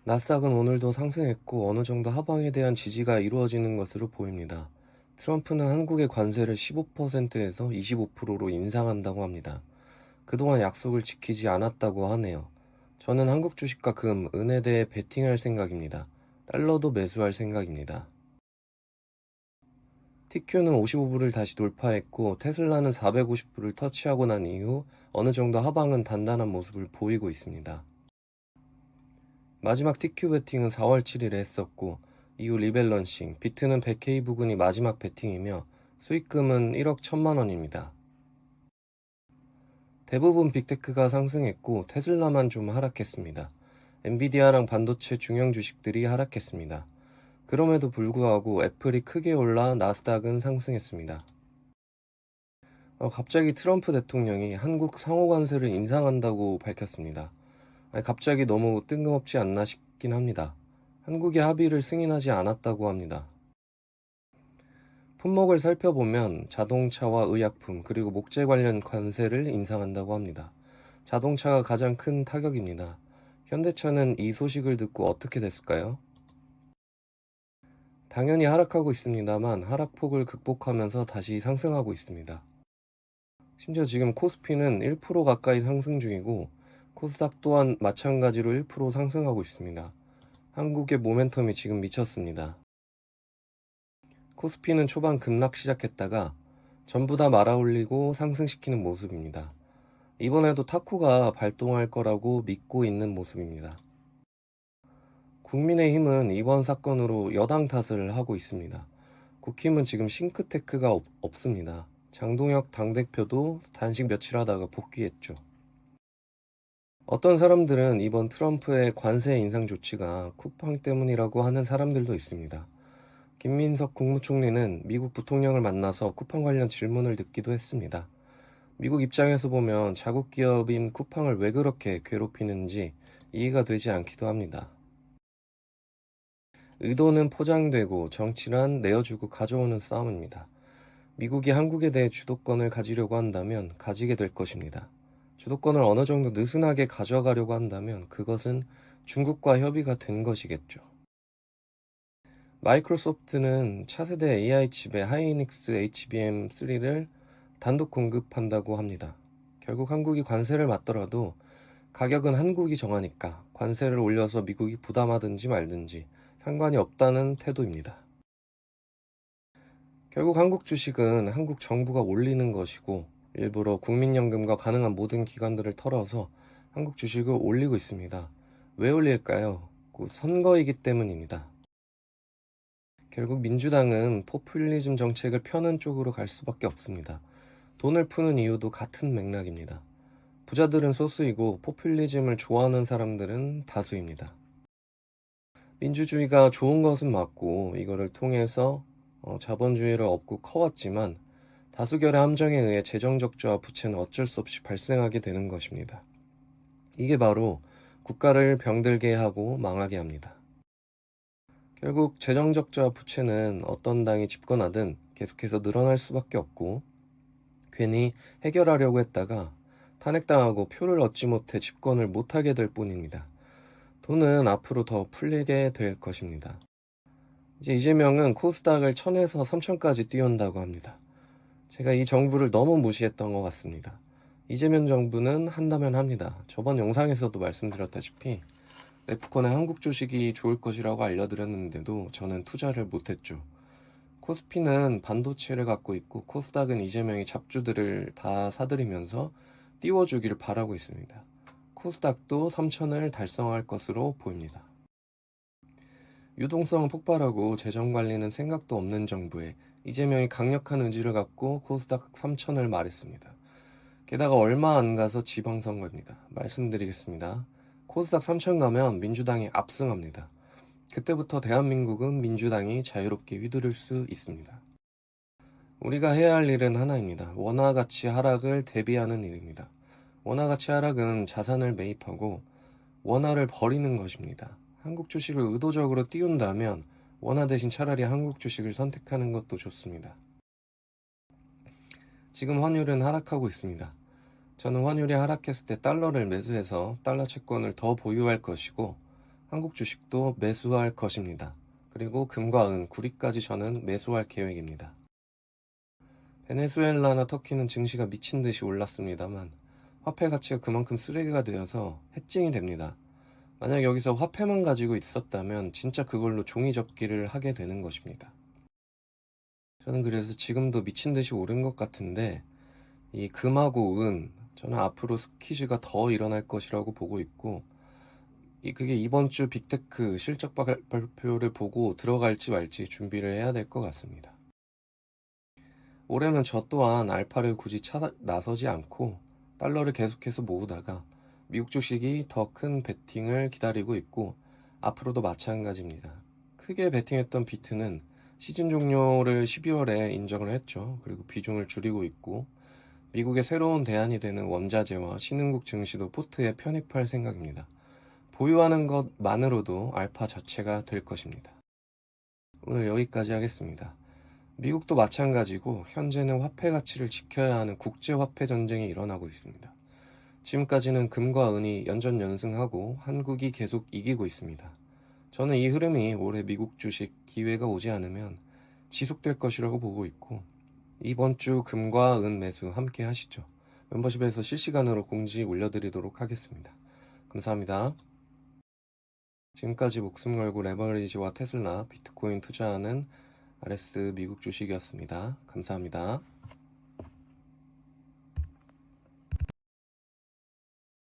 나스닥은 오늘도 상승했고 어느 정도 하방에 대한 지지가 이루어지는 것으로 보입니다. 트럼프는 한국의 관세를 15%에서 25%로 인상한다고 합니다. 그동안 약속을 지키지 않았다고 하네요. 저는 한국 주식과 금, 은에 대해 베팅할 생각입니다. 달러도 매수할 생각입니다. TQ는 55불을 다시 돌파했고 테슬라는 450불을 터치하고 난 이후 어느 정도 하방은 단단한 모습을 보이고 있습니다. 마지막 TQ 베팅은 4월 7일에 했었고 이후 리밸런싱, 비트는 100K 부근이 마지막 베팅이며 수익금은 1억 1천만 원입니다. 대부분 빅테크가 상승했고 테슬라만 좀 하락했습니다. 엔비디아랑 반도체 중형 주식들이 하락했습니다. 그럼에도 불구하고 애플이 크게 올라 나스닥은 상승했습니다. 갑자기 트럼프 대통령이 한국 상호관세를 인상한다고 밝혔습니다. 갑자기 너무 뜬금없지 않나 싶긴 합니다. 한국이 합의를 승인하지 않았다고 합니다. 품목을 살펴보면 자동차와 의약품 그리고 목재 관련 관세를 인상한다고 합니다. 자동차가 가장 큰 타격입니다. 현대차는 이 소식을 듣고 어떻게 됐을까요? 당연히 하락하고 있습니다만 하락폭을 극복하면서 다시 상승하고 있습니다. 심지어 지금 코스피는 1% 가까이 상승 중이고 코스닥 또한 마찬가지로 1% 상승하고 있습니다. 한국의 모멘텀이 지금 미쳤습니다. 코스피는 초반 급락 시작했다가 전부 다 말아올리고 상승시키는 모습입니다. 이번에도 타코가 발동할 거라고 믿고 있는 모습입니다. 국민의힘은 이번 사건으로 여당 탓을 하고 있습니다. 국힘은 지금 싱크테크가 없습니다. 장동혁 당대표도 단식 며칠 하다가 복귀했죠. 어떤 사람들은 이번 트럼프의 관세 인상 조치가 쿠팡 때문이라고 하는 사람들도 있습니다. 김민석 국무총리는 미국 부통령을 만나서 쿠팡 관련 질문을 듣기도 했습니다. 미국 입장에서 보면 자국 기업인 쿠팡을 왜 그렇게 괴롭히는지 이해가 되지 않기도 합니다. 의도는 포장되고 정치란 내어주고 가져오는 싸움입니다. 미국이 한국에 대해 주도권을 가지려고 한다면 가지게 될 것입니다. 주도권을 어느 정도 느슨하게 가져가려고 한다면 그것은 중국과 협의가 된 것이겠죠. 마이크로소프트는 차세대 AI 칩의 하이닉스 HBM3를 단독 공급한다고 합니다. 결국 한국이 관세를 맞더라도 가격은 한국이 정하니까 관세를 올려서 미국이 부담하든지 말든지 상관이 없다는 태도입니다. 결국 한국 주식은 한국 정부가 올리는 것이고 일부러 국민연금과 가능한 모든 기관들을 털어서 한국 주식을 올리고 있습니다. 왜 올릴까요? 선거이기 때문입니다. 결국 민주당은 포퓰리즘 정책을 펴는 쪽으로 갈 수밖에 없습니다. 돈을 푸는 이유도 같은 맥락입니다. 부자들은 소수이고 포퓰리즘을 좋아하는 사람들은 다수입니다. 민주주의가 좋은 것은 맞고 이거를 통해서 자본주의를 업고 커왔지만 다수결의 함정에 의해 재정적자와 부채는 어쩔 수 없이 발생하게 되는 것입니다. 이게 바로 국가를 병들게 하고 망하게 합니다. 결국 재정적자와 부채는 어떤 당이 집권하든 계속해서 늘어날 수밖에 없고 괜히 해결하려고 했다가 탄핵당하고 표를 얻지 못해 집권을 못하게 될 뿐입니다. 돈은 앞으로 더 풀리게 될 것입니다. 이제 이재명은 코스닥을 1000에서 3000까지 띄운다고 합니다. 제가 이 정부를 너무 무시했던 것 같습니다. 이재명 정부는 한다면 합니다. 저번 영상에서도 말씀드렸다시피 네프콘의 한국 주식이 좋을 것이라고 알려드렸는데도 저는 투자를 못했죠. 코스피는 반도체를 갖고 있고 코스닥은 이재명이 잡주들을 다 사들이면서 띄워주기를 바라고 있습니다. 코스닥도 3000을 달성할 것으로 보입니다. 유동성은 폭발하고 재정관리는 생각도 없는 정부에 이재명이 강력한 의지를 갖고 코스닥 3000을 말했습니다. 게다가 얼마 안 가서 지방선거입니다. 말씀드리겠습니다. 코스닥 3000 가면 민주당이 압승합니다. 그때부터 대한민국은 민주당이 자유롭게 휘두를 수 있습니다. 우리가 해야 할 일은 하나입니다. 원화 가치 하락을 대비하는 일입니다. 원화 가치 하락은 자산을 매입하고 원화를 버리는 것입니다. 한국 주식을 의도적으로 띄운다면 원화 대신 차라리 한국 주식을 선택하는 것도 좋습니다. 지금 환율은 하락하고 있습니다. 저는 환율이 하락했을 때 달러를 매수해서 달러 채권을 더 보유할 것이고 한국 주식도 매수할 것입니다. 그리고 금과 은, 구리까지 저는 매수할 계획입니다. 베네수엘라나 터키는 증시가 미친 듯이 올랐습니다만 화폐 가치가 그만큼 쓰레기가 되어서 해증이 됩니다. 만약 여기서 화폐만 가지고 있었다면 진짜 그걸로 종이 접기를 하게 되는 것입니다. 저는 그래서 지금도 미친 듯이 오른 것 같은데 이 금하고 은, 저는 앞으로 스퀴즈가 더 일어날 것이라고 보고 있고 그게 이번 주 빅테크 실적 발표를 보고 들어갈지 말지 준비를 해야 될 것 같습니다. 올해는 저 또한 알파를 굳이 나서지 않고 달러를 계속해서 모으다가 미국 주식이 더 큰 베팅을 기다리고 있고 앞으로도 마찬가지입니다. 크게 베팅했던 비트는 시즌 종료를 12월에 인정을 했죠. 그리고 비중을 줄이고 있고 미국의 새로운 대안이 되는 원자재와 신흥국 증시도 포트에 편입할 생각입니다. 보유하는 것만으로도 알파 자체가 될 것입니다. 오늘 여기까지 하겠습니다. 미국도 마찬가지고 현재는 화폐 가치를 지켜야 하는 국제화폐 전쟁이 일어나고 있습니다. 지금까지는 금과 은이 연전연승하고 한국이 계속 이기고 있습니다. 저는 이 흐름이 올해 미국 주식 기회가 오지 않으면 지속될 것이라고 보고 있고 이번 주 금과 은 매수 함께 하시죠. 멤버십에서 실시간으로 공지 올려드리도록 하겠습니다. 감사합니다. 지금까지 목숨 걸고 레버리지와 테슬라, 비트코인 투자하는 RS 미국 주식이었습니다. 감사합니다.